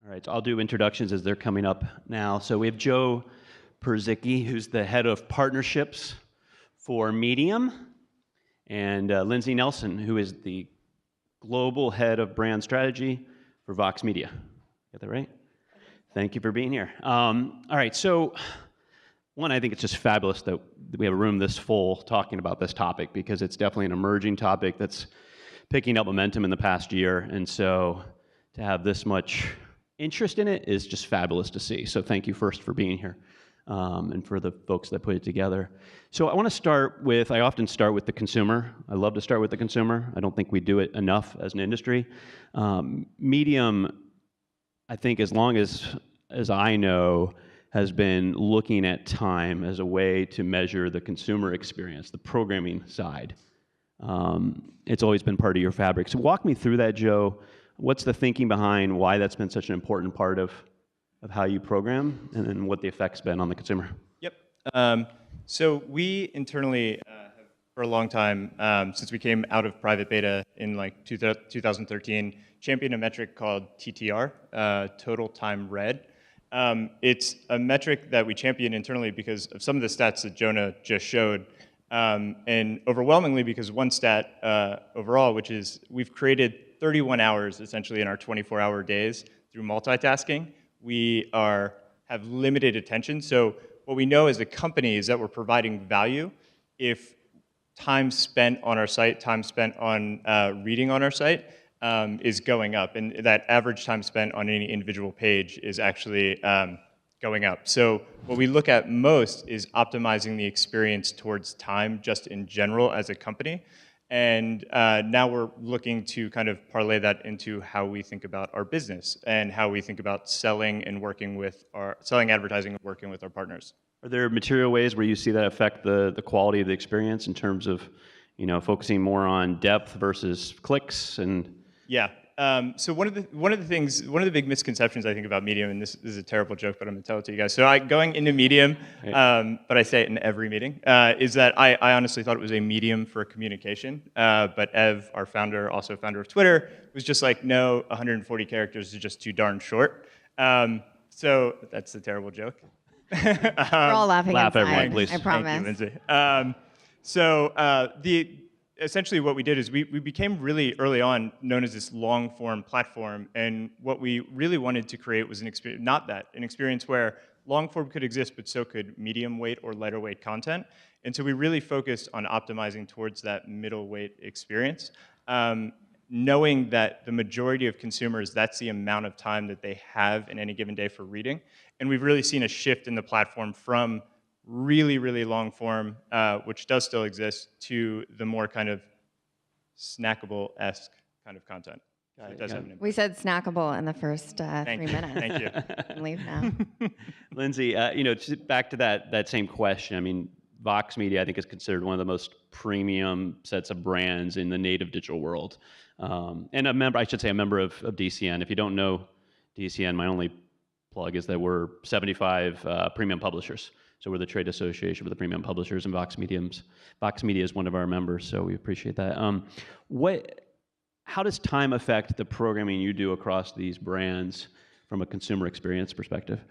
All right, so I'll do introductions as they're coming up now. So we have Joe Parsec, who's the head of partnerships for Medium, and Lindsay Nelson, who is the global head of brand strategy for Vox Media. Got that right? Thank you for being here. All right, so one, I think it's just fabulous that we have a room this full talking about this topic, because it's definitely an emerging topic that's picking up momentum in the past year, and so to have this much interest in it is just fabulous to see. So thank you first for being here, and for the folks that put it together. So I want to start with, I often start with the consumer. I love to start with the consumer. I don't think we do it enough as an industry. Medium, I think as long as I know, has been looking at time as a way to measure the consumer experience, the programming side. It's always been part of your fabric. So walk me through that, Joe. What's the thinking behind why that's been such an important part of how you program, and then what the effect's been on the consumer? Yep. So we internally have, for a long time, since we came out of private beta in like 2013, championed a metric called TTR, Total Time Read. It's a metric that we champion internally because of some of the stats that Jonah just showed, and overwhelmingly because one stat overall, which is we've created 31 hours essentially in our 24-hour days through multitasking. We have limited attention. So what we know as a company is that we're providing value if time spent on our site, time spent on reading on our site is going up. And that average time spent on any individual page is actually going up. So what we look at most is optimizing the experience towards time just in general as a company. And now we're looking to kind of parlay that into how we think about our business and how we think about selling and working with selling advertising and working with our partners. Are there material ways where you see that affect the quality of the experience in terms of, focusing more on depth versus clicks and? Yeah. So one of the big misconceptions I think about Medium, and this is a terrible joke, but I'm gonna tell it to you guys. So going into Medium, but I say it in every meeting, is that I honestly thought it was a medium for communication. But Ev, our founder, also founder of Twitter, was just like, no, 140 characters is just too darn short. So that's a terrible joke. We're all laughing Laugh, inside, everyone, please. I promise. Thank you, Lindsay. Essentially what we did is we became really early on known as this long form platform, and what we really wanted to create was an experience where long form could exist, but so could medium weight or lighter weight content. And so we really focused on optimizing towards that middle weight experience, knowing that the majority of consumers, that's the amount of time that they have in any given day for reading. And we've really seen a shift in the platform from really, really long form, which does still exist, to the more kind of snackable-esque kind of content. We said snackable in the first 3 minutes. Thank you. Leave now. Lindsay, back to that same question. I mean, Vox Media, I think, is considered one of the most premium sets of brands in the native digital world, and a member of DCN. If you don't know DCN, my only plug is that we're 75 premium publishers. So we're the trade association with the premium publishers, and Vox Media is one of our members, so we appreciate that. How does time affect the programming you do across these brands from a consumer experience perspective?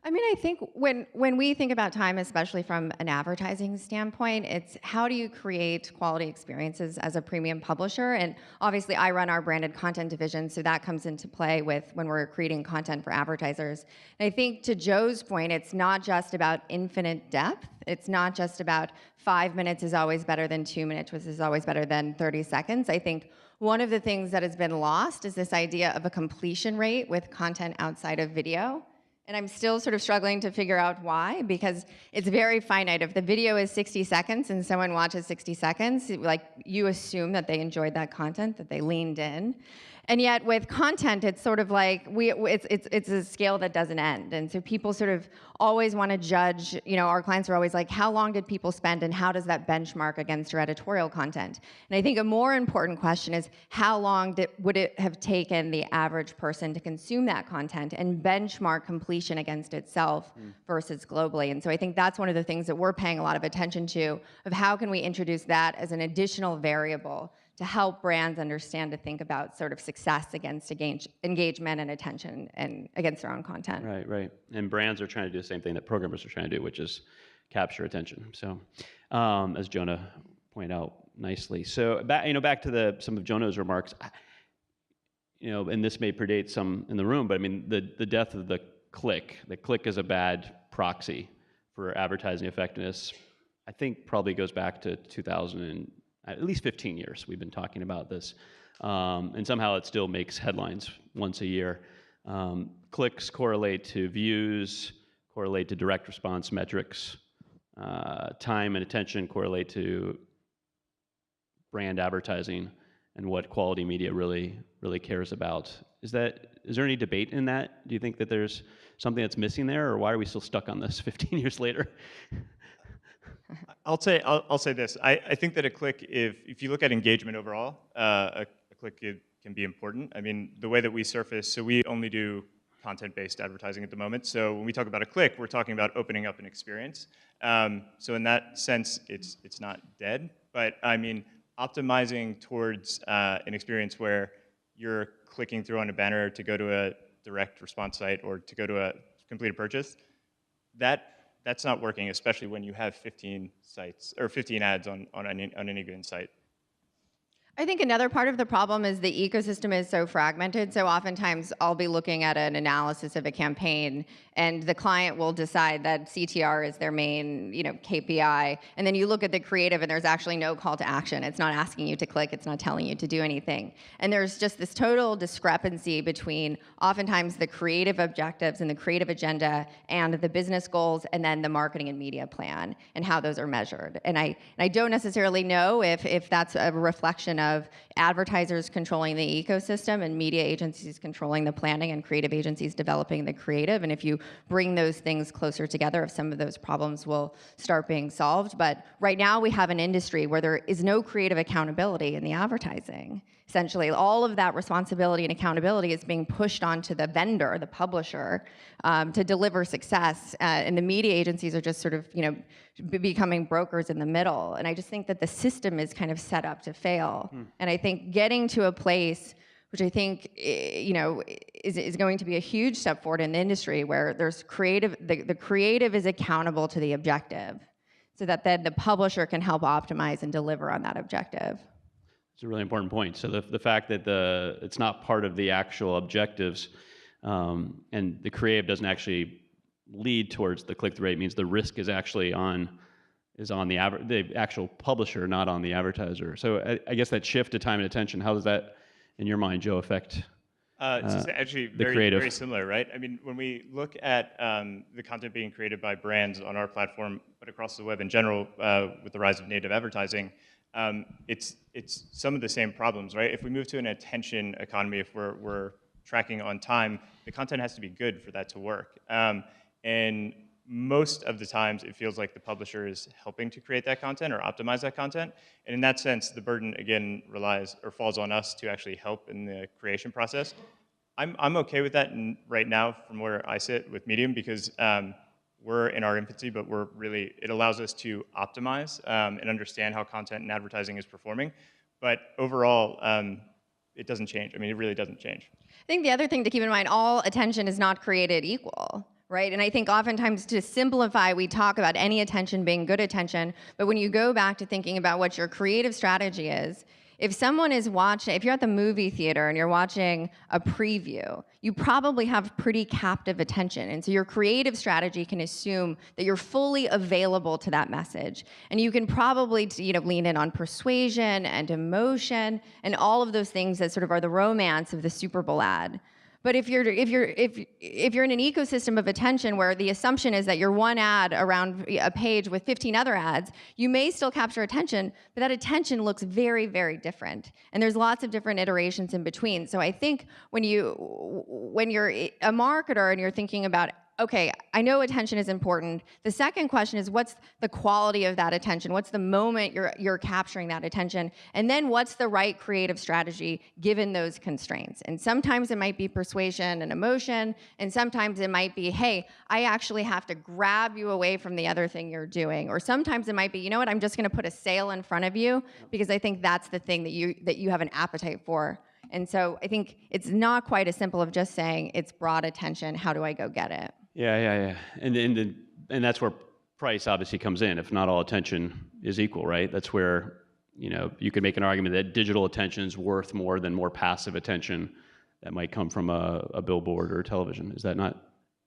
I mean, I think when we think about time, especially from an advertising standpoint, it's how do you create quality experiences as a premium publisher? And obviously, I run our branded content division, so that comes into play with when we're creating content for advertisers. And I think to Joe's point, it's not just about infinite depth. It's not just about 5 minutes is always better than 2 minutes, which is always better than 30 seconds. I think one of the things that has been lost is this idea of a completion rate with content outside of video. And I'm still sort of struggling to figure out why, because it's very finite. If the video is 60 seconds and someone watches 60 seconds, like, you assume that they enjoyed that content, that they leaned in. And yet with content, it's sort of like it's a scale that doesn't end. And so people sort of always want to judge, our clients are always like, how long did people spend and how does that benchmark against your editorial content? And I think a more important question is how long would it have taken the average person to consume that content and benchmark completion against itself versus globally. And so I think that's one of the things that we're paying a lot of attention to, of how can we introduce that as an additional variable to help brands understand to think about sort of success against engagement and attention and against their own content. Right, right. And brands are trying to do the same thing that programmers are trying to do, which is capture attention. So, as Jonah pointed out nicely. So, back to some of Jonah's remarks. And this may predate some in the room, but I mean, the death of the click. The click is a bad proxy for advertising effectiveness. I think probably goes back to 2000 and at least 15 years. We've been talking about this, and somehow it still makes headlines once a year. Clicks correlate to views, correlate to direct response metrics. Time and attention correlate to brand advertising and what quality media really cares about. Is there any debate in that? Do you think that there's something that's missing there, or why are we still stuck on this 15 years later? I'll say this. I think that a click, if you look at engagement overall, a click can be important. I mean, the way that we surface, so we only do content-based advertising at the moment. So when we talk about a click, we're talking about opening up an experience. So in that sense, it's not dead. But I mean, optimizing towards an experience where you're clicking through on a banner to go to a direct response site or to go to a complete purchase, that's not working, especially when you have 15 sites or 15 ads on any given site. I think another part of the problem is the ecosystem is so fragmented. So oftentimes I'll be looking at an analysis of a campaign, and the client will decide that CTR is their main, KPI. And then you look at the creative, and there's actually no call to action. It's not asking you to click. It's not telling you to do anything. And there's just this total discrepancy between oftentimes the creative objectives and the creative agenda and the business goals, and then the marketing and media plan and how those are measured. And I don't necessarily know if that's a reflection of advertisers controlling the ecosystem and media agencies controlling the planning and creative agencies developing the creative. And if you bring those things closer together, if some of those problems will start being solved. But right now we have an industry where there is no creative accountability in the advertising. Essentially, all of that responsibility and accountability is being pushed onto the vendor, the publisher, to deliver success. And the media agencies are just sort of, becoming brokers in the middle. And I just think that the system is kind of set up to fail. And I think getting to a place, which I think, is going to be a huge step forward in the industry, where there's creative, the creative is accountable to the objective, so that then the publisher can help optimize and deliver on that objective. It's a really important point. So the fact that it's not part of the actual objectives, and the creative doesn't actually lead towards the click-through rate means the risk is actually on the actual publisher, not on the advertiser. So I guess that shift to time and attention, how does that, in your mind, Joe, affect it's actually very similar, right? I mean, when we look at the content being created by brands on our platform, but across the web in general, with the rise of native advertising, it's some of the same problems, right? If we move to an attention economy, if we're tracking on time, the content has to be good for that to work. And most of the times, it feels like the publisher is helping to create that content or optimize that content. And in that sense, the burden, again, falls on us to actually help in the creation process. I'm okay with that right now from where I sit with Medium, because we're in our infancy, but it allows us to optimize and understand how content and advertising is performing. But overall, it doesn't change. I mean, it really doesn't change. I think the other thing to keep in mind, all attention is not created equal. Right? And I think oftentimes, to simplify, we talk about any attention being good attention, but when you go back to thinking about what your creative strategy is, if someone is watching, if you're at the movie theater and you're watching a preview, you probably have pretty captive attention. And so your creative strategy can assume that you're fully available to that message. And you can probably, lean in on persuasion and emotion and all of those things that sort of are the romance of the Super Bowl ad. But if you're in an ecosystem of attention where the assumption is that you're one ad around a page with 15 other ads, you may still capture attention, but that attention looks very, very different. And there's lots of different iterations in between. So I think when you're a marketer and you're thinking about, okay, I know attention is important. The second question is, what's the quality of that attention? What's the moment you're capturing that attention? And then what's the right creative strategy given those constraints? And sometimes it might be persuasion and emotion, and sometimes it might be, hey, I actually have to grab you away from the other thing you're doing. Or sometimes it might be, you know what, I'm just gonna put a sale in front of you because I think that's the thing that you have an appetite for. And so I think it's not quite as simple of just saying it's broad attention, how do I go get it? Yeah. And that's where price obviously comes in. If not all attention is equal, right? That's where, you could make an argument that digital attention is worth more than more passive attention that might come from a billboard or television. Is that not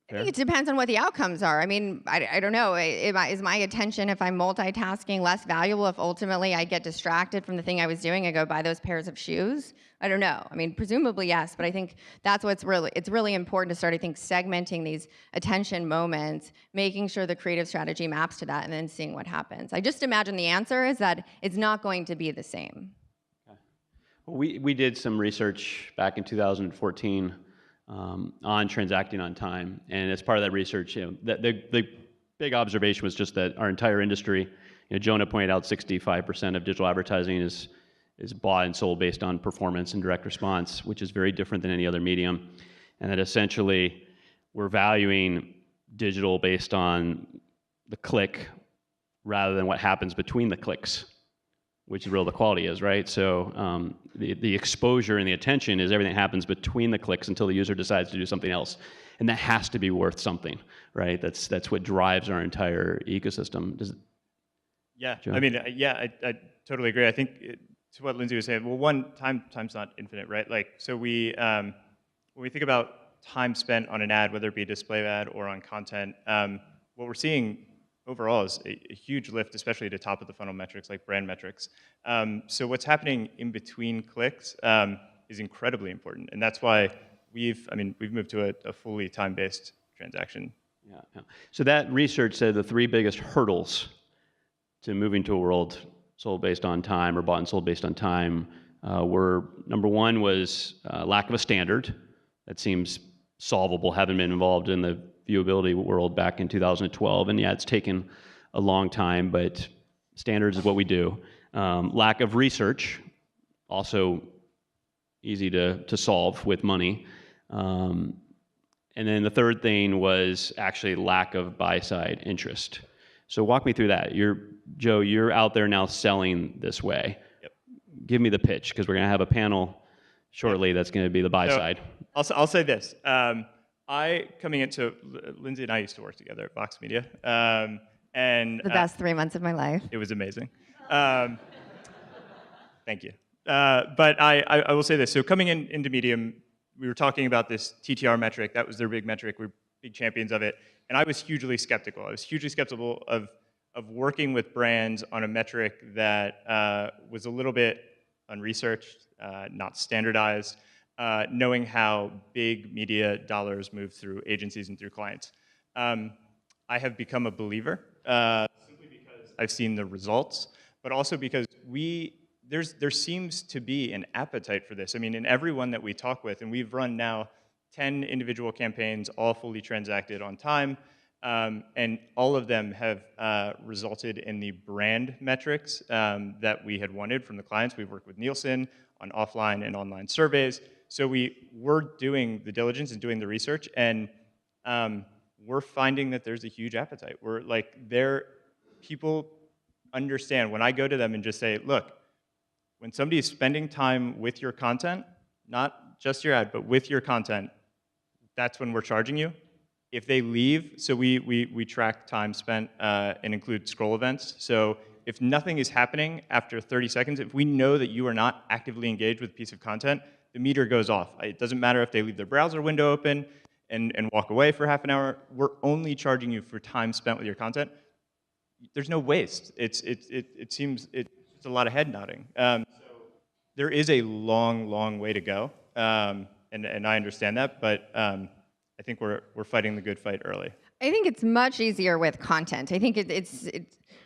fair? I think it depends on what the outcomes are. I mean, I don't know. Is my attention, if I'm multitasking, less valuable if ultimately I get distracted from the thing I was doing? I go buy those pairs of shoes? I don't know. I mean, presumably yes, but I think that's it's really important to start, I think, segmenting these attention moments, making sure the creative strategy maps to that, and then seeing what happens. I just imagine the answer is that it's not going to be the same. Okay. Well, we did some research back in 2014 on transacting on time, and as part of that research, the big observation was just that our entire industry, Jonah pointed out 65% of digital advertising is bought and sold based on performance and direct response, which is very different than any other medium, and that essentially we're valuing digital based on the click rather than what happens between the clicks, which is where the quality is, right? So the exposure and the attention is everything that happens between the clicks until the user decides to do something else, and that has to be worth something, right? That's what drives our entire ecosystem. Yeah, Joe? I mean, I totally agree. I think to what Lindsay was saying, well, one, time's not infinite, right? Like, so when we think about time spent on an ad, whether it be a display ad or on content, what we're seeing overall is a huge lift, especially to top of the funnel metrics like brand metrics. So what's happening in between clicks is incredibly important, and that's why we've moved to a fully time-based transaction. Yeah. So that research said the three biggest hurdles to moving to a world sold based on time or bought and sold based on time were, number one was lack of a standard. That seems solvable, having been involved in the viewability world back in 2012, and yeah, it's taken a long time, but standards is what we do. Lack of research, also easy to solve with money. And then the third thing was actually lack of buy-side interest. So walk me through that. Joe, you're out there now selling this way. Yep. Give me the pitch, because we're going to have a panel shortly that's going to be the buy side. I'll say this. Coming into, Lindsay and I used to work together at Vox Media. And The best 3 months of my life. It was amazing. Thank you. But I will say this. So coming into Medium, we were talking about this TTR metric. That was their big metric. We're big champions of it. And I was hugely skeptical. I was hugely skeptical of working with brands on a metric that was a little bit unresearched, not standardized, knowing how big media dollars move through agencies and through clients. I have become a believer simply because I've seen the results, but also because there seems to be an appetite for this. I mean, in everyone that we talk with, and we've run now 10 individual campaigns, all fully transacted on time, and all of them have resulted in the brand metrics that we had wanted from the clients. We've worked with Nielsen on offline and online surveys. So we were doing the diligence and doing the research, and we're finding that there's a huge appetite. People understand when I go to them and just say, look, when somebody is spending time with your content, not just your ad, but with your content, that's when we're charging you. If they leave, so we track time spent and include scroll events. So if nothing is happening after 30 seconds, if we know that you are not actively engaged with a piece of content, the meter goes off. It doesn't matter if they leave their browser window open and walk away for half an hour. We're only charging you for time spent with your content. There's no waste. It seems it's a lot of head nodding. So there is a long way to go, and I understand that, but I think we're fighting the good fight early. I think it's much easier with content. I think it's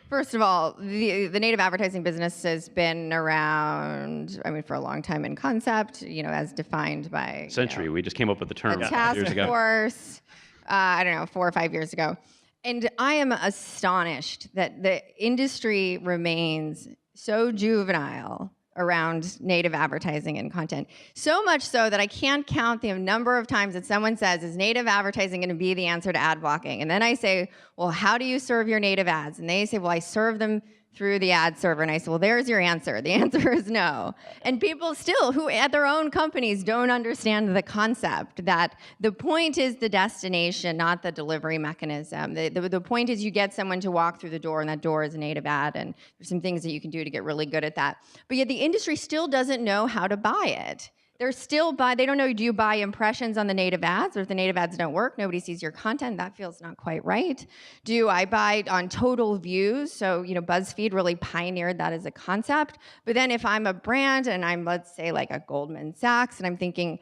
first of all, the native advertising business has been around, I mean, for a long time in concept, as defined by Century. We just came up with the term a 5 task years ago. force. I don't know, 4 or 5 years ago. And I am astonished that the industry remains so juvenile around native advertising and content. So much so that I can't count the number of times that someone says, is native advertising going to be the answer to ad blocking? And then I say, well, how do you serve your native ads? And they say, well, I serve them through the ad server. And I said, well, there's your answer. The answer is no. And people still, who at their own companies don't understand the concept that the point is the destination, not the delivery mechanism. The point is you get someone to walk through the door, and that door is a native ad. And there's some things that you can do to get really good at that. But yet the industry still doesn't know how to buy it. They don't know, do you buy impressions on the native ads? Or if the native ads don't work, nobody sees your content, that feels not quite right. Do I buy on total views? So, BuzzFeed really pioneered that as a concept. But then if I'm a brand and I'm, let's say, like a Goldman Sachs, and I'm thinking,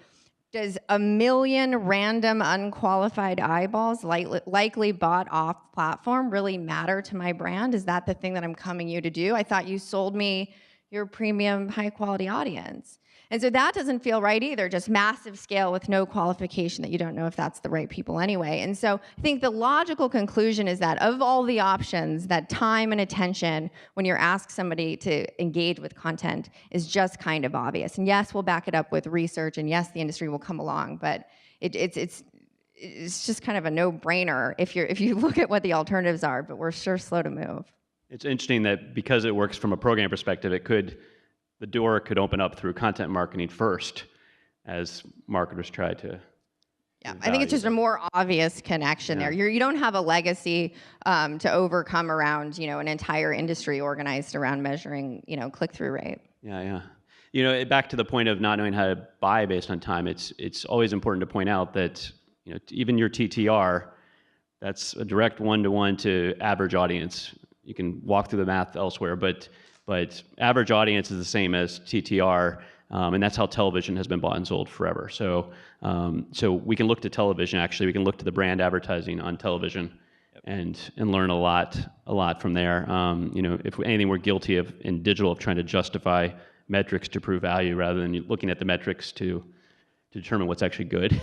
does 1 million random unqualified eyeballs likely bought off platform really matter to my brand? Is that the thing that I'm coming you to do? I thought you sold me your premium high quality audience. And so that doesn't feel right either, just massive scale with no qualification that you don't know if that's the right people anyway. And so I think the logical conclusion is that of all the options, that time and attention when you're asked somebody to engage with content is just kind of obvious. And yes, we'll back it up with research, and yes, the industry will come along, but it's just kind of a no-brainer if you look at what the alternatives are, but we're sure slow to move. It's interesting that because it works from a program perspective, the door could open up through content marketing first, as marketers try to. Yeah, I think it's just a more obvious connection there. You don't have a legacy to overcome around, an entire industry organized around measuring, click-through rate. Yeah. Back to the point of not knowing how to buy based on time, it's always important to point out that, even your TTR, that's a direct one-to-one to average audience. You can walk through the math elsewhere, but average audience is the same as TTR, and that's how television has been bought and sold forever. So we can look to television. Actually, we can look to the brand advertising on television, and learn a lot from there. If anything, we're guilty of in digital of trying to justify metrics to prove value rather than looking at the metrics to determine what's actually good.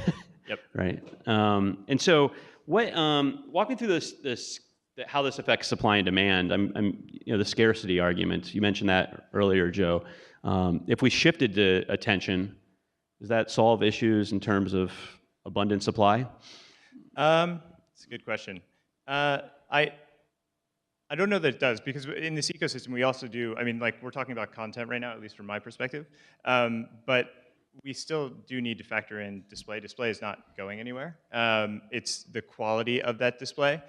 Yep. Right. And so, walk me through this. How this affects supply and demand. The scarcity argument. You mentioned that earlier, Joe. If we shifted to attention, does that solve issues in terms of abundant supply? It's a good question. I don't know that it does, because in this ecosystem we also do. We're talking about content right now, at least from my perspective. But we still do need to factor in display. Display is not going anywhere. It's the quality of that display.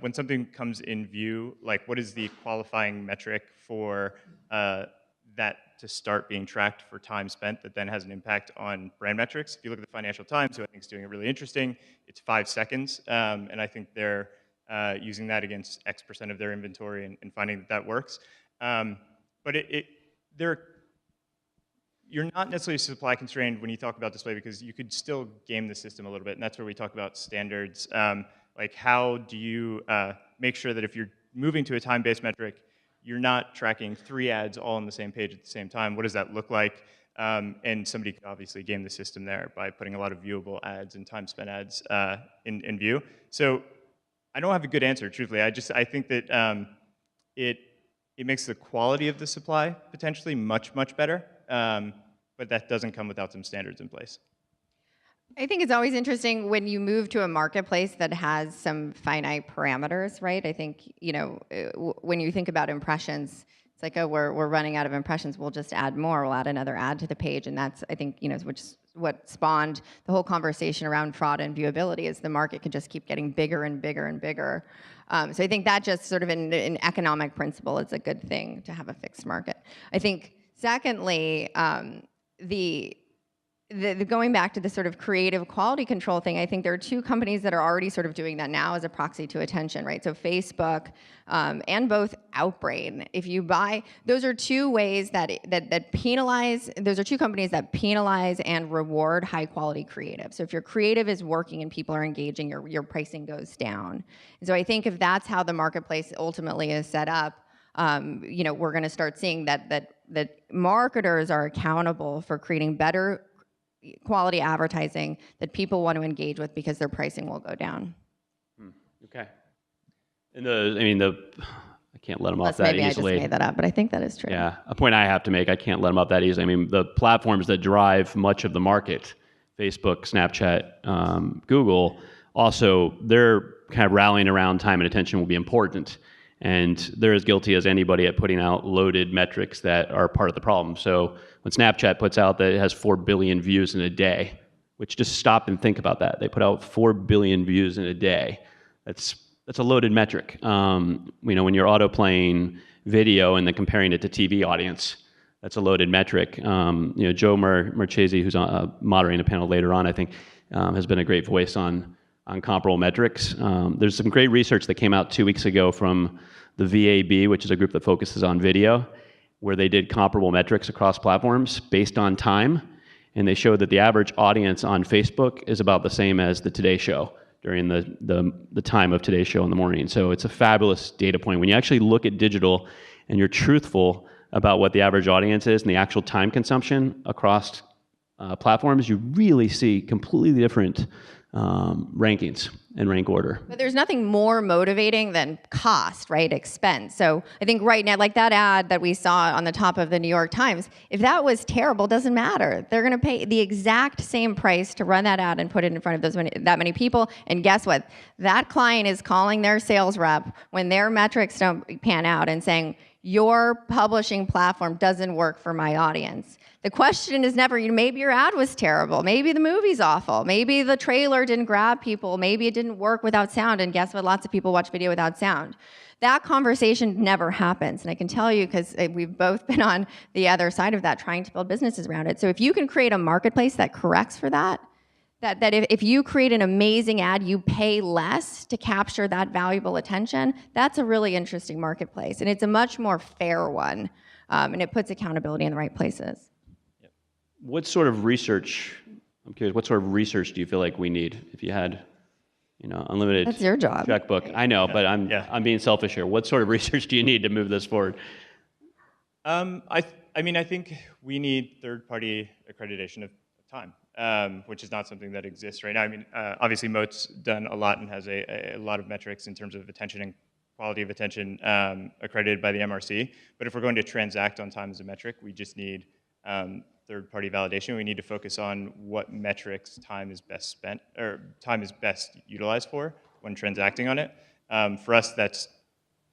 When something comes in view, like what is the qualifying metric for that to start being tracked for time spent that then has an impact on brand metrics? If you look at the Financial Times, who I think is doing it really interesting, it's 5 seconds, and I think they're using that against X% of their inventory and finding that works. But you're not necessarily supply constrained when you talk about display, because you could still game the system a little bit, and that's where we talk about standards. Like, how do you make sure that if you're moving to a time-based metric, you're not tracking 3 ads all on the same page at the same time? What does that look like? And somebody could obviously game the system there by putting a lot of viewable ads and time-spent ads in view. So I don't have a good answer, truthfully. I think that it makes the quality of the supply potentially much, much better, but that doesn't come without some standards in place. I think it's always interesting when you move to a marketplace that has some finite parameters, right? I think, when you think about impressions, it's like, oh, we're running out of impressions, we'll just add more, we'll add another ad to the page. And that's, I think, which is what spawned the whole conversation around fraud and viewability, is the market can just keep getting bigger and bigger and bigger. So I think that just sort of in economic principle is a good thing to have a fixed market. I think, secondly, the going back to the sort of creative quality control thing, I think there are 2 companies that are already sort of doing that now as a proxy to attention, right? So Facebook and both Outbrain. If you buy, those are 2 ways that penalize. Those are 2 companies that penalize and reward high quality creative. So if your creative is working and people are engaging, your pricing goes down. And so I think if that's how the marketplace ultimately is set up, we're going to start seeing that marketers are accountable for creating better quality advertising that people want to engage with because their pricing will go down. Okay. And I can't let them off Unless that maybe easily. I just made that up, but I think that is true. Yeah, a point I have to make, I can't let them up that easily. I mean, the platforms that drive much of the market, Facebook, Snapchat, Google, also, they're kind of rallying around time and attention will be important. And they're as guilty as anybody at putting out loaded metrics that are part of the problem. So when Snapchat puts out that it has 4 billion views in a day, which just stop and think about that. They put out 4 billion views in a day. That's a loaded metric. When you're auto-playing video and then comparing it to TV audience, that's a loaded metric. Joe Marchese, who's moderating a panel later on, I think, has been a great voice on comparable metrics. There's some great research that came out 2 weeks ago from the VAB, which is a group that focuses on video, where they did comparable metrics across platforms based on time, and they showed that the average audience on Facebook is about the same as the Today Show during the time of Today's Show in the morning. So it's a fabulous data point. When you actually look at digital and you're truthful about what the average audience is and the actual time consumption across platforms, you really see completely different rankings and rank order. But there's nothing more motivating than cost, right? Expense. So I think right now, like that ad that we saw on the top of the New York Times, if that was terrible, doesn't matter. They're going to pay the exact same price to run that ad and put it in front of that many people. And guess what? That client is calling their sales rep when their metrics don't pan out and saying, your publishing platform doesn't work for my audience. The question is never, maybe your ad was terrible, maybe the movie's awful, maybe the trailer didn't grab people, maybe it didn't work without sound, and guess what? Lots of people watch video without sound. That conversation never happens, and I can tell you because we've both been on the other side of that, trying to build businesses around it. So if you can create a marketplace that corrects for that if you create an amazing ad, you pay less to capture that valuable attention, that's a really interesting marketplace, and it's a much more fair one, and it puts accountability in the right places. What sort of research, I'm curious, what sort of research do you feel like we need if you had, unlimited That's your job. checkbook? I know, but I'm being selfish here. What sort of research do you need to move this forward? I think we need third-party accreditation of time, which is not something that exists right now. Obviously Moat's done a lot and has a lot of metrics in terms of attention and quality of attention accredited by the MRC. But if we're going to transact on time as a metric, we just need third-party validation. We need to focus on what metrics time is best spent, or time is best utilized for when transacting on it. For us, that's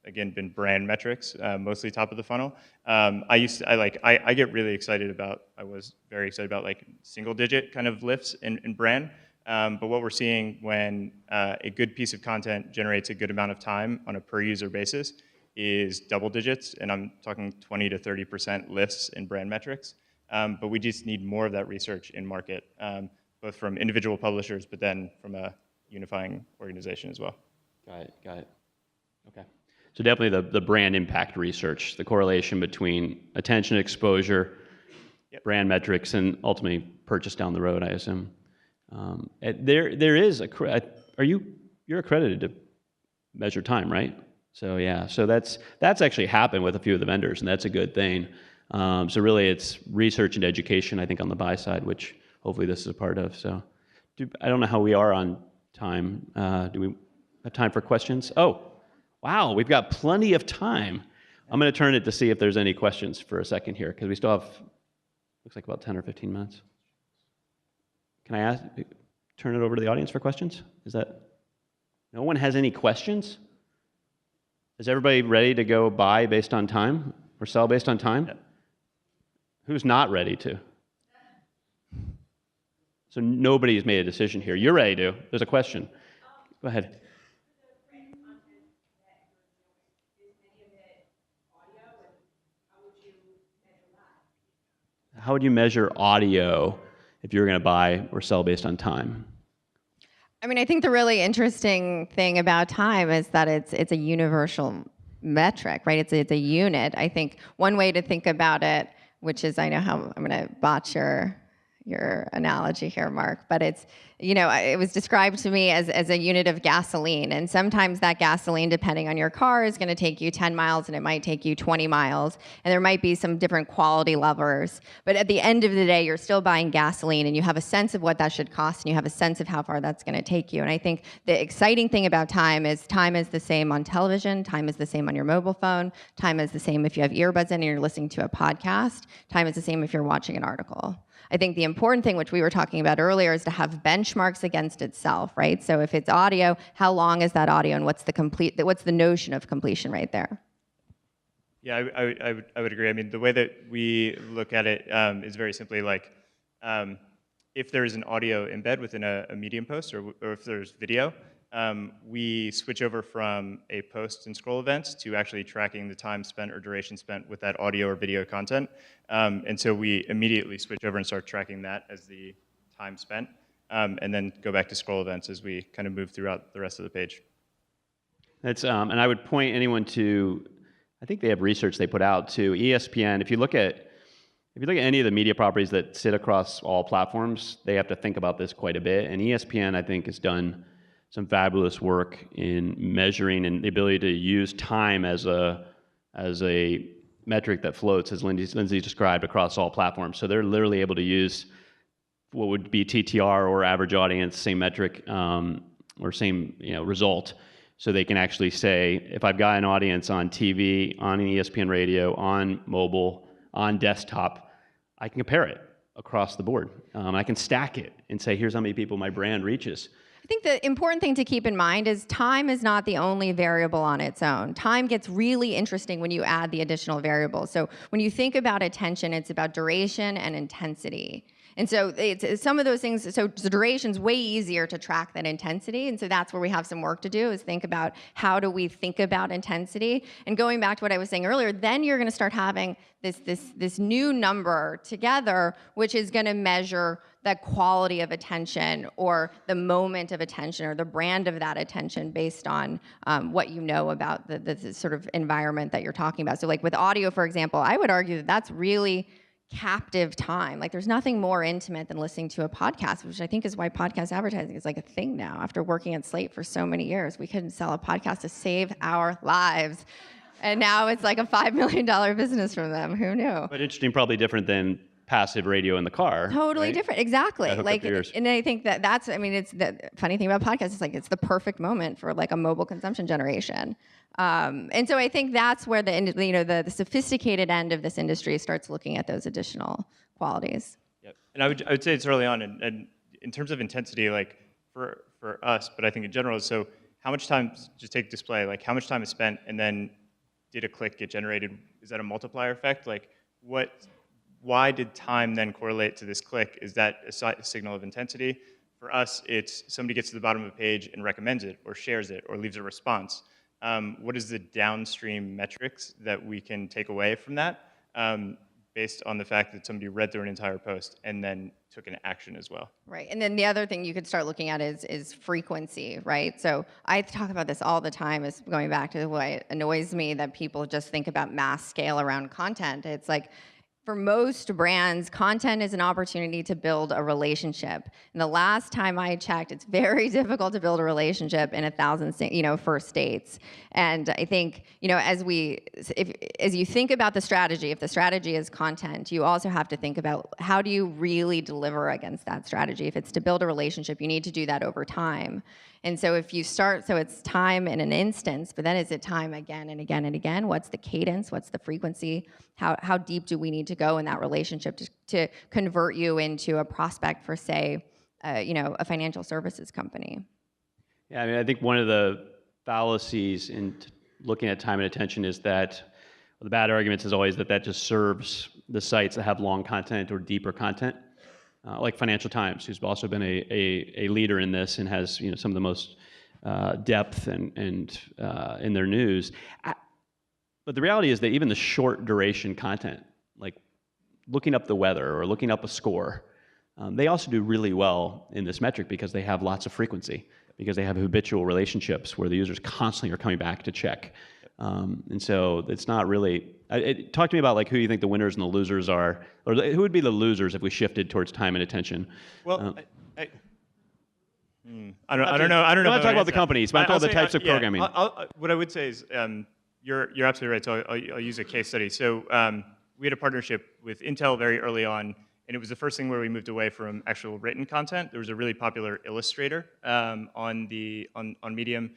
again been brand metrics, mostly top of the funnel. I get really excited about. I was very excited about like single-digit kind of lifts in brand. But what we're seeing when a good piece of content generates a good amount of time on a per-user basis is double digits, and I'm talking 20 to 30% lifts in brand metrics. But we just need more of that research in market, both from individual publishers, but then from a unifying organization as well. Got it. Okay. So definitely the brand impact research, the correlation between attention exposure, brand metrics, and ultimately purchase down the road, I assume. There is you're accredited to measure time, right? So yeah, so that's actually happened with a few of the vendors, and that's a good thing. So really, it's research and education, I think, on the buy side, which hopefully this is a part of. So I don't know how we are on time. Do we have time for questions? Oh, wow, we've got plenty of time. I'm going to turn it to see if there's any questions for a second here, because we still have, looks like about 10 or 15 minutes. Can I turn it over to the audience for questions? No one has any questions? Is everybody ready to go buy based on time or sell based on time? Yeah. Who's not ready to? So nobody's made a decision here. You're ready to. There's a question. Go ahead. How would you measure audio if you were going to buy or sell based on time? I think the really interesting thing about time is that it's a universal metric, right? It's a unit. I think one way to think about it, which is, I know how I'm going to botch your your analogy here, Mark, but it's, it was described to me as a unit of gasoline. And sometimes that gasoline, depending on your car, is going to take you 10 miles and it might take you 20 miles. And there might be some different quality levers. But at the end of the day, you're still buying gasoline and you have a sense of what that should cost and you have a sense of how far that's going to take you. And I think the exciting thing about time is the same on television, time is the same on your mobile phone, time is the same if you have earbuds in and you're listening to a podcast, time is the same if you're watching an article. I think the important thing, which we were talking about earlier, is to have benchmarks against itself, right? So if it's audio, how long is that audio and what's the notion of completion right there? Yeah, I would agree. I mean, the way that we look at it is very simply like, if there is an audio embed within a Medium post or if there's video, we switch over from a post and scroll events to actually tracking the time spent or duration spent with that audio or video content. And so we immediately switch over and start tracking that as the time spent, and then go back to scroll events as we kind of move throughout the rest of the page. That's, and I would point anyone to, I think they have research they put out to ESPN. If you look at any of the media properties that sit across all platforms, they have to think about this quite a bit. And ESPN, I think, has done some fabulous work in measuring and the ability to use time as a metric that floats, as Lindsay described, across all platforms. So they're literally able to use what would be TTR or average audience, same metric or same result. So they can actually say, if I've got an audience on TV, on an ESPN radio, on mobile, on desktop, I can compare it across the board. I can stack it and say, here's how many people my brand reaches. I think the important thing to keep in mind is time is not the only variable on its own. Time gets really interesting when you add the additional variables. So when you think about attention, it's about duration and intensity. And so it's some of those things, so the duration's way easier to track than intensity, and so that's where we have some work to do, is think about how do we think about intensity. And going back to what I was saying earlier, then you're gonna start having this new number together, which is gonna measure the quality of attention or the moment of attention or the brand of that attention based on what you know about the sort of environment that you're talking about. So like with audio, for example, I would argue that that's really captive time. Like there's nothing more intimate than listening to a podcast, which I think is why podcast advertising is like a thing now. After working at Slate for so many years, we couldn't sell a podcast to save our lives. And now it's like a $5 million business from them. Who knew? But interesting, probably different than passive radio in the car. Totally right? different. Exactly. Like, and I think that's, it's the funny thing about podcasts is like, it's the perfect moment for like a mobile consumption generation. And so I think that's where the sophisticated end of this industry starts looking at those additional qualities. Yep. And I would say it's early on, and in terms of intensity, like for us, but I think in general, so how much time, just take display, like how much time is spent, and then did a click get generated? Is that a multiplier effect? Like why did time then correlate to this click? Is that a signal of intensity? For us, it's somebody gets to the bottom of a page and recommends it, or shares it, or leaves a response. What is the downstream metrics that we can take away from that based on the fact that somebody read through an entire post and then took an action as well? Right, and then the other thing you could start looking at is frequency, right? So I talk about this all the time, is going back to what annoys me, that people just think about mass scale around content. It's like, for most brands, content is an opportunity to build a relationship. And the last time I checked, it's very difficult to build a relationship in 1,000, first dates. And I think, as you think about the strategy, if the strategy is content, you also have to think about how do you really deliver against that strategy. If it's to build a relationship, you need to do that over time. And so if you start, so it's time in an instance, but then is it time again and again and again? What's the cadence? What's the frequency? How deep do we need to go in that relationship to convert you into a prospect for, say, a financial services company? Yeah, I think one of the fallacies in looking at time and attention is that, the bad arguments is always that just serves the sites that have long content or deeper content. Like Financial Times, who's also been a leader in this and has some of the most depth and in their news. But the reality is that even the short duration content, like looking up the weather or looking up a score, they also do really well in this metric because they have lots of frequency, because they have habitual relationships where the users constantly are coming back to check And so it's not really. Talk to me about like who you think the winners and the losers are, or who would be the losers if we shifted towards time and attention. Well, I don't know. I don't I'm know. not talking about the companies, but I'm talking about the types of programming. What I would say is, you're absolutely right. So I'll use a case study. So we had a partnership with Intel very early on, and it was the first thing where we moved away from actual written content. There was a really popular illustrator on Medium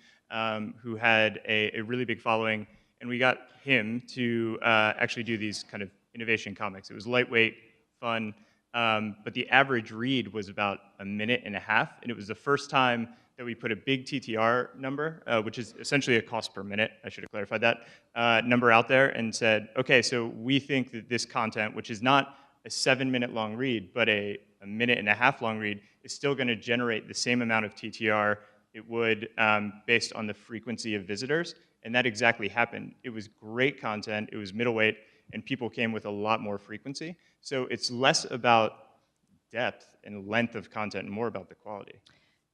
who had a really big following, and we got him to actually do these kind of innovation comics. It was lightweight, fun, but the average read was about 1.5 minutes, and it was the first time that we put a big TTR number, which is essentially a cost per minute, I should have clarified that, number out there and said, okay, so we think that this content, which is not a 7-minute long read, but a 1.5 minute long read, is still going to generate the same amount of TTR it would based on the frequency of visitors. And that exactly happened. It was great content, it was middleweight, and people came with a lot more frequency. So it's less about depth and length of content and more about the quality.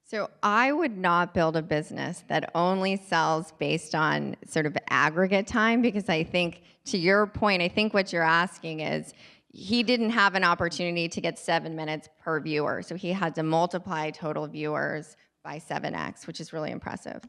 So I would not build a business that only sells based on sort of aggregate time, because I think, to your point, I think what you're asking is, he didn't have an opportunity to get 7 minutes per viewer, so he had to multiply total viewers by 7x, which is really impressive.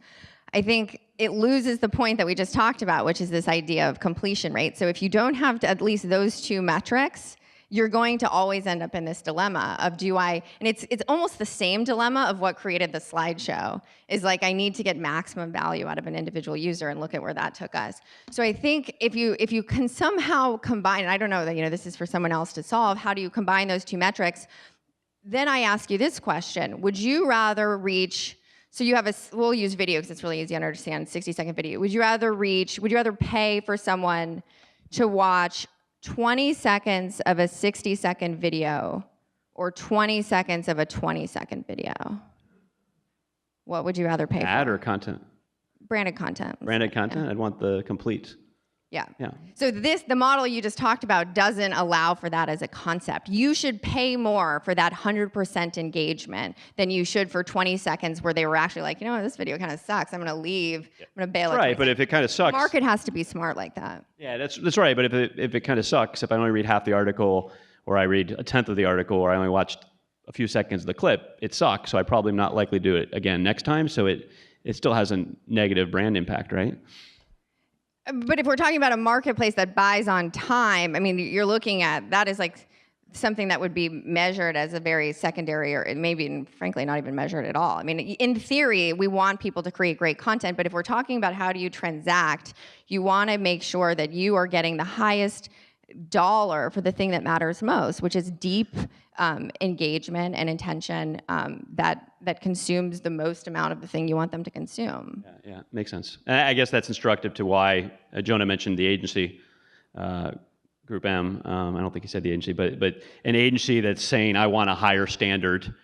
I think it loses the point that we just talked about, which is this idea of completion rate. So if you don't have at least those two metrics, you're going to always end up in this dilemma of and it's almost the same dilemma of what created the slideshow, is like, I need to get maximum value out of an individual user, and look at where that took us. So I think if you can somehow combine, and I don't know that, this is for someone else to solve, how do you combine those two metrics? Then I ask you this question: would you rather reach, so you have we'll use video because it's really easy to understand, 60-second video. Would you rather pay for someone to watch 20 seconds of a 60-second video or 20 seconds of a 20-second video? What would you rather pay for? Ad or content? Branded content. Branded content? Yeah. I'd want the complete. Yeah. Yeah. So the model you just talked about doesn't allow for that as a concept. You should pay more for that 100% engagement than you should for 20 seconds where they were actually like, this video kind of sucks. I'm going to leave. I'm going to bail. Right, but if it kind of sucks. The market has to be smart like that. Yeah, that's right. But if it kind of sucks, if I only read half the article, or I read a tenth of the article, or I only watched a few seconds of the clip, it sucks. So I probably am not likely to do it again next time. So it still has a negative brand impact, right? But if we're talking about a marketplace that buys on time, I mean, you're looking at, that is like something that would be measured as a very secondary, or maybe, frankly, not even measured at all. I mean, in theory, we want people to create great content, but if we're talking about how do you transact, you want to make sure that you are getting the highest dollar for the thing that matters most, which is deep engagement and intention that consumes the most amount of the thing you want them to consume. Yeah, makes sense. And I guess that's instructive to why Jonah mentioned the agency, Group M. I don't think he said the agency, but an agency that's saying, I want a higher standard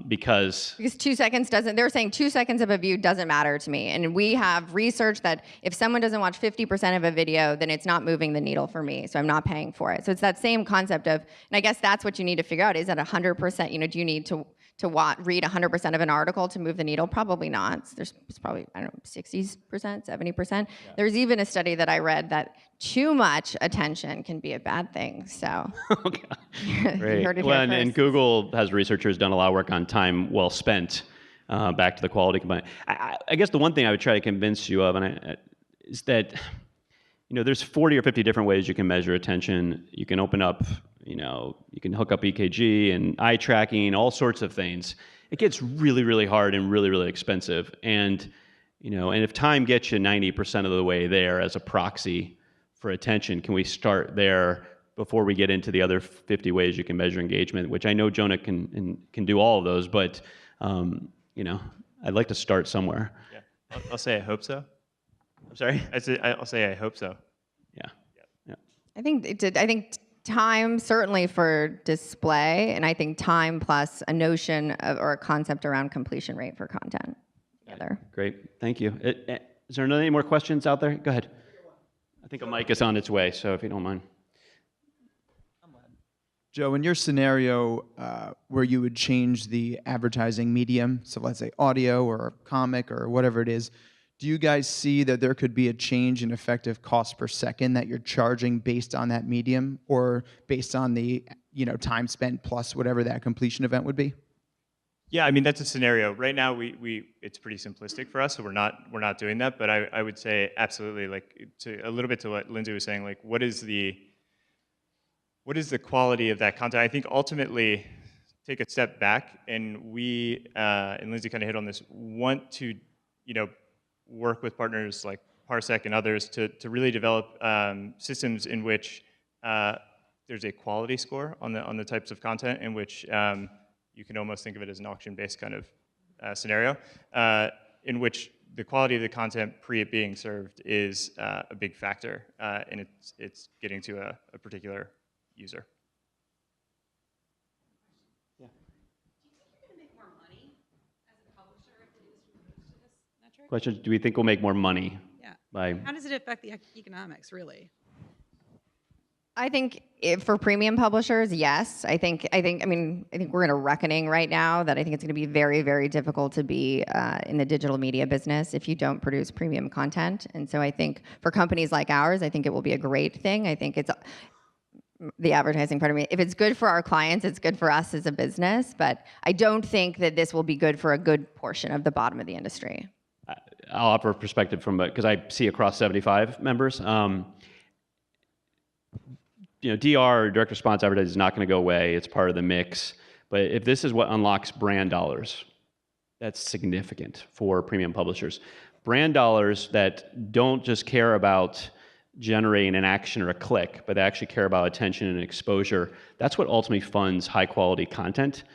because 2 seconds doesn't, they're saying 2 seconds of a view doesn't matter to me. And we have research that if someone doesn't watch 50% of a video, then it's not moving the needle for me, so I'm not paying for it. So it's that same concept of, and I guess that's what you need to figure out, is that 100%, do you need to read 100% of an article to move the needle? Probably not. It's probably, 60%, 70%. Yeah. There's even a study that I read that too much attention can be a bad thing, so. Okay. Great. And Google has researchers done a lot of work on time well spent, back to the quality component. I guess the one thing I would try to convince you of is that, there's 40 or 50 different ways you can measure attention. You can open up, you can hook up EKG and eye tracking, all sorts of things. It gets really, really hard and really, really expensive. And, and if time gets you 90% of the way there as a proxy for attention, can we start there before we get into the other 50 ways you can measure engagement, which I know Jonah can do all of those, but, I'd like to start somewhere. Yeah, I'll say I hope so. I'm sorry? I'll say I hope so. Yeah. I think time, certainly for display, and I think time plus a notion of, or a concept around completion rate for content together. Great, thank you. Is there any more questions out there? Go ahead. I think a mic is on its way, so if you don't mind. Joe, in your scenario where you would change the advertising medium, so let's say audio or comic or whatever it is, do you guys see that there could be a change in effective cost per second that you're charging based on that medium, or based on the time spent plus whatever that completion event would be? Yeah, I mean that's a scenario. Right now, it's pretty simplistic for us, so we're not doing that. But I would say absolutely, like to a little bit to what Lindsay was saying, like what is the quality of that content? I think ultimately, take a step back, and we and Lindsay kind of hit on this. Want to work with partners like Parsec and others to really develop systems in which there's a quality score on the types of content in which you can almost think of it as an auction-based kind of scenario, in which the quality of the content pre it being served is a big factor, and it's getting to a particular user. Do you think you're going to make more money as a publisher if the industry moves to this metric? Question, do we think we'll make more money Yeah. by... How does it affect the economics, really? I think for premium publishers, yes. I think we're in a reckoning right now that I think it's going to be very, very difficult to be in the digital media business if you don't produce premium content. And so I think for companies like ours, I think it will be a great thing. I think it's the advertising part of me. If it's good for our clients, it's good for us as a business. But I don't think that this will be good for a good portion of the bottom of the industry. I'll offer a perspective from, because I see across 75 members. DR, direct response advertising, is not going to go away. It's part of the mix. But if this is what unlocks brand dollars, that's significant for premium publishers. Brand dollars that don't just care about generating an action or a click, but they actually care about attention and exposure. That's what ultimately funds high quality content.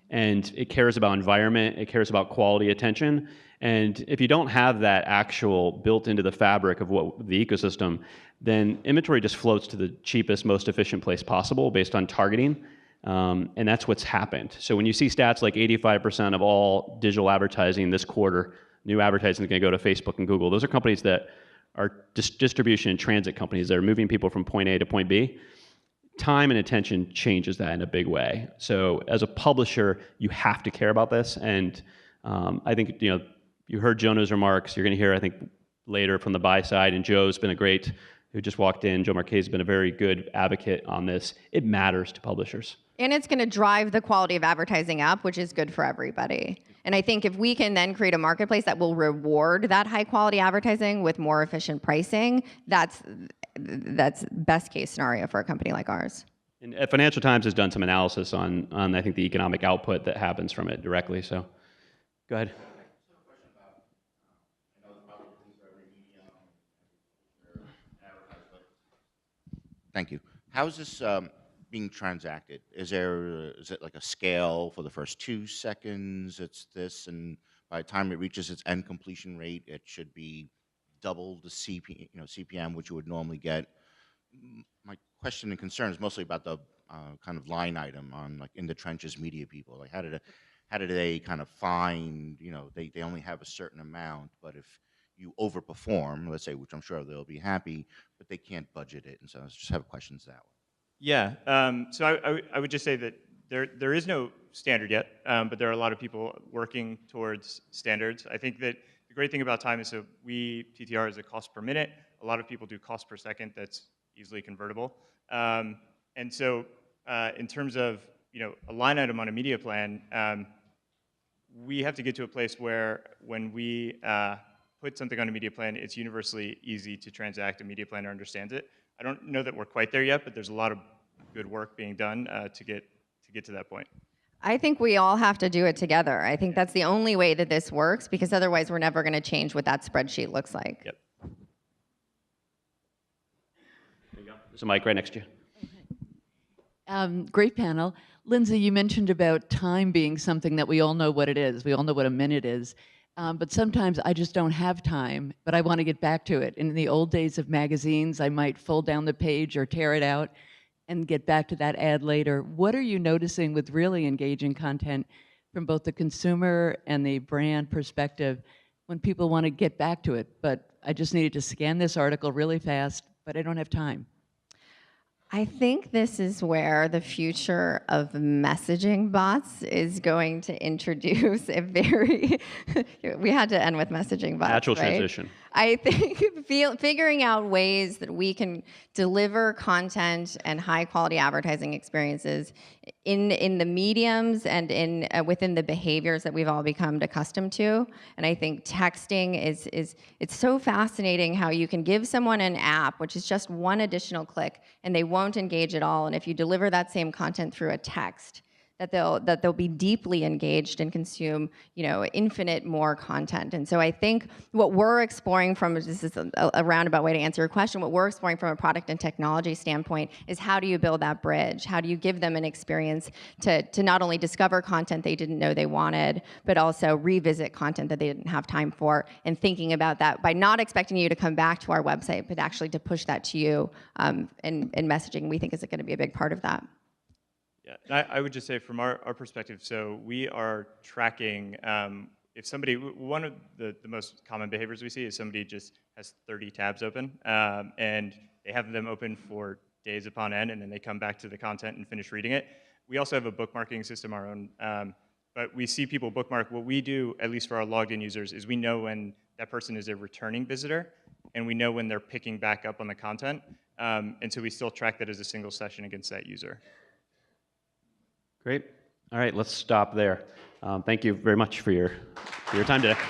And it cares about environment, it cares about quality attention. And if you don't have that actual built into the fabric of the ecosystem, then inventory just floats to the cheapest, most efficient place possible based on targeting. And that's what's happened. So when you see stats like 85% of all digital advertising this quarter, new advertising is going to go to Facebook and Google, those are companies that are distribution and transit companies that are moving people from point A to point B. Time and attention changes that in a big way. So as a publisher, you have to care about this. And I think, you heard Jonah's remarks. You're going to hear, I think, later from the buy side. And Joe's been who just walked in. Joe Marquez has been a very good advocate on this. It matters to publishers. And it's going to drive the quality of advertising up, which is good for everybody. And I think if we can then create a marketplace that will reward that high quality advertising with more efficient pricing, that's best case scenario for a company like ours. And Financial Times has done some analysis on I think the economic output that happens from it directly. So go ahead. Thank you. How is this being transacted? Is it like a scale for the first 2 seconds? It's this, and by the time it reaches its end completion rate, it should be double the CPM, which you would normally get. My question and concern is mostly about the kind of line item on like in the trenches media people. Like how did they kind of find, they only have a certain amount, but if you overperform, let's say, which I'm sure they'll be happy, but they can't budget it, and so I just have questions that way. Yeah, so I would just say that there is no standard yet, but there are a lot of people working towards standards. I think that the great thing about time is so TTR is a cost per minute. A lot of people do cost per second. That's easily convertible. And so in terms of a line item on a media plan, we have to get to a place where when we put something on a media plan, it's universally easy to transact. A media planner understands it. I don't know that we're quite there yet, but there's a lot of good work being done to get to that point. I think we all have to do it together. I think that's the only way that this works, because otherwise we're never going to change what that spreadsheet looks like. Yep. There you go. There's a mic right next to you. Great panel. Lindsay, you mentioned about time being something that we all know what it is. We all know what a minute is. But sometimes I just don't have time, but I want to get back to it. In the old days of magazines, I might fold down the page or tear it out and get back to that ad later. What are you noticing with really engaging content from both the consumer and the brand perspective when people want to get back to it? But I just needed to scan this article really fast, but I don't have time. I think this is where the future of messaging bots is going to introduce a very, we had to end with messaging bots, Natural right? transition. I think figuring out ways that we can deliver content and high quality advertising experiences in the mediums and in within the behaviors that we've all become accustomed to. And I think texting is it's so fascinating how you can give someone an app, which is just one additional click, and they won't engage at all. And if you deliver that same content through a text, that they'll be deeply engaged and consume, infinite more content. And so I think what we're exploring from, this is a roundabout way to answer your question, what we're exploring from a product and technology standpoint is how do you build that bridge? How do you give them an experience to not only discover content they didn't know they wanted, but also revisit content that they didn't have time for, and thinking about that by not expecting you to come back to our website, but actually to push that to you, and messaging we think is going to be a big part of that. Yeah, and I would just say from our perspective, so we are tracking if somebody, one of the most common behaviors we see is somebody just has 30 tabs open, and they have them open for days upon end, and then they come back to the content and finish reading it. We also have a bookmarking system, our own, but we see people bookmark. What we do, at least for our logged in users, is we know when that person is a returning visitor, and we know when they're picking back up on the content, and so we still track that as a single session against that user. Great. All right, let's stop there. Thank you very much for your time today.